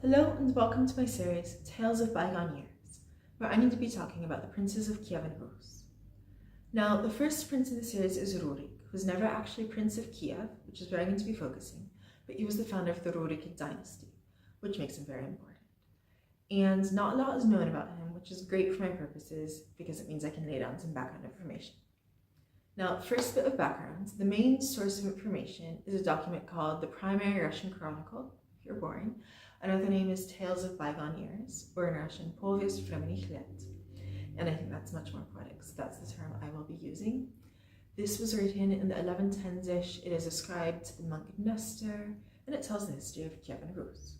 Hello and welcome to my series, Tales of Bygone Years, where I'm going to be talking about the princes of Kiev and Rus. Now, the first prince in the series is Riurik, who was never actually Prince of Kiev, which is where I'm going to be focusing, but he was the founder of the Riurik dynasty, which makes him very important. And not a lot is known about him, which is great for my purposes because it means I can lay down some background information. Now, first bit of background, the main source of information is a document called the Primary Russian Chronicle, if you're boring. Another name is Tales of Bygone Years, or in Russian, Повесть временных лет. And I think that's much more poetic, so that's the term I will be using. This was written in the 1110s-ish. It is ascribed to the monk Nestor, and it tells the history of Kiev and Rus.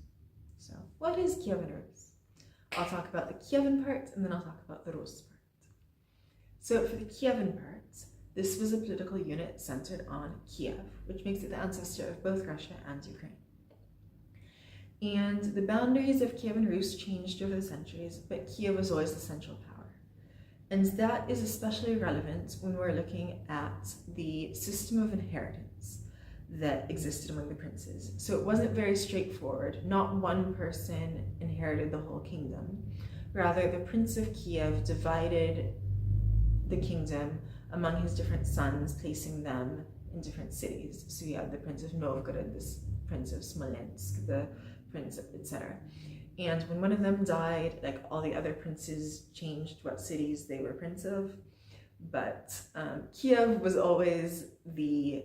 So, what is Kiev and Rus? I'll talk about the Kievan part, and then I'll talk about the Rus part. So, for the Kievan part, this was a political unit centered on Kiev, which makes it the ancestor of both Russia and Ukraine. And the boundaries of Kiev and Rus changed over the centuries, but Kiev was always the central power. And that is especially relevant when we're looking at the system of inheritance that existed among the princes. So it wasn't very straightforward. Not one person inherited the whole kingdom. Rather, the Prince of Kiev divided the kingdom among his different sons, placing them in different cities. So you have the Prince of Novgorod, the Prince of Smolensk, the Prince of etc. And when one of them died, like all the other princes changed what cities they were prince of. But Kiev was always the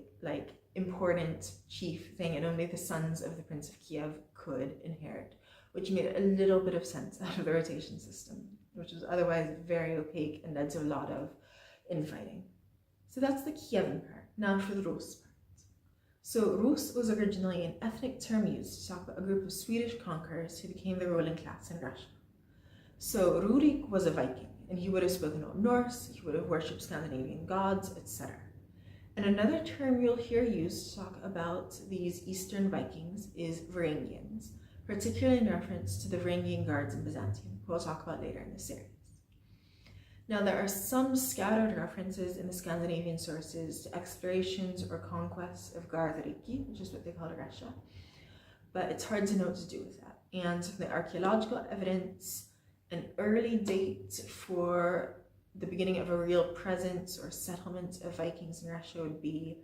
important chief thing, and only the sons of the Prince of Kiev could inherit, which made a little bit of sense out of the rotation system, which was otherwise very opaque and led to a lot of infighting. So that's the Kievan part. Now for the Rus part. So Rus was originally an ethnic term used to talk about a group of Swedish conquerors who became the ruling class in Russia. So Riurik was a Viking, and he would have spoken Old Norse, he would have worshipped Scandinavian gods, etc. And another term you'll hear used to talk about these Eastern Vikings is Varangians, particularly in reference to the Varangian guards in Byzantium, who I'll talk about later in the series. Now, there are some scattered references in the Scandinavian sources to explorations or conquests of Gardariki, which is what they call Russia, but it's hard to know what to do with that. And the archaeological evidence, an early date for the beginning of a real presence or settlement of Vikings in Russia would be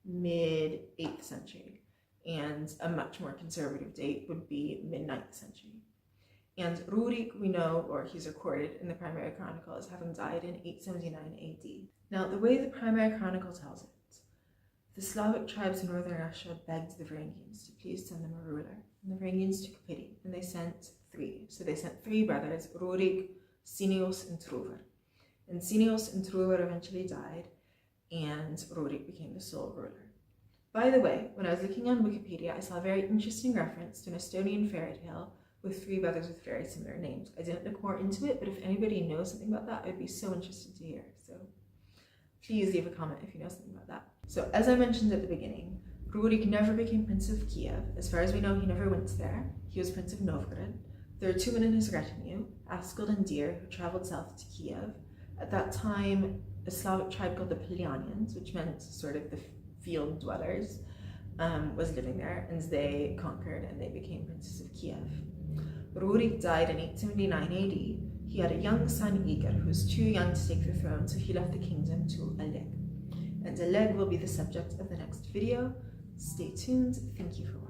mid-8th century, and a much more conservative date would be mid-9th century. And Riurik, we know, or he's recorded in the Primary Chronicle as having died in 879 AD. Now, the way the Primary Chronicle tells it, the Slavic tribes in northern Russia begged the Varangians to please send them a ruler. And the Varangians took pity, and they sent three. So they sent three brothers, Riurik, Sinius, and Truvor. And Sinius and Truvor eventually died, and Riurik became the sole ruler. By the way, when I was looking on Wikipedia, I saw a very interesting reference to an Estonian fairy tale with three brothers with very similar names. I didn't look more into it, but if anybody knows something about that, I'd be so interested to hear. So please leave a comment if you know something about that. So as I mentioned at the beginning, Riurik never became Prince of Kiev. As far as we know, he never went there. He was Prince of Novgorod. There are two men in his retinue, Askell and Deer, who traveled south to Kiev. At that time, a Slavic tribe called the Polyanians, which meant sort of the field dwellers, was living there, and they conquered and they became princes of Kiev. Riurik died in 879 AD. He had a young son, Igor, who was too young to take the throne, so he left the kingdom to Oleg. And Oleg will be the subject of the next video. Stay tuned. Thank you for watching.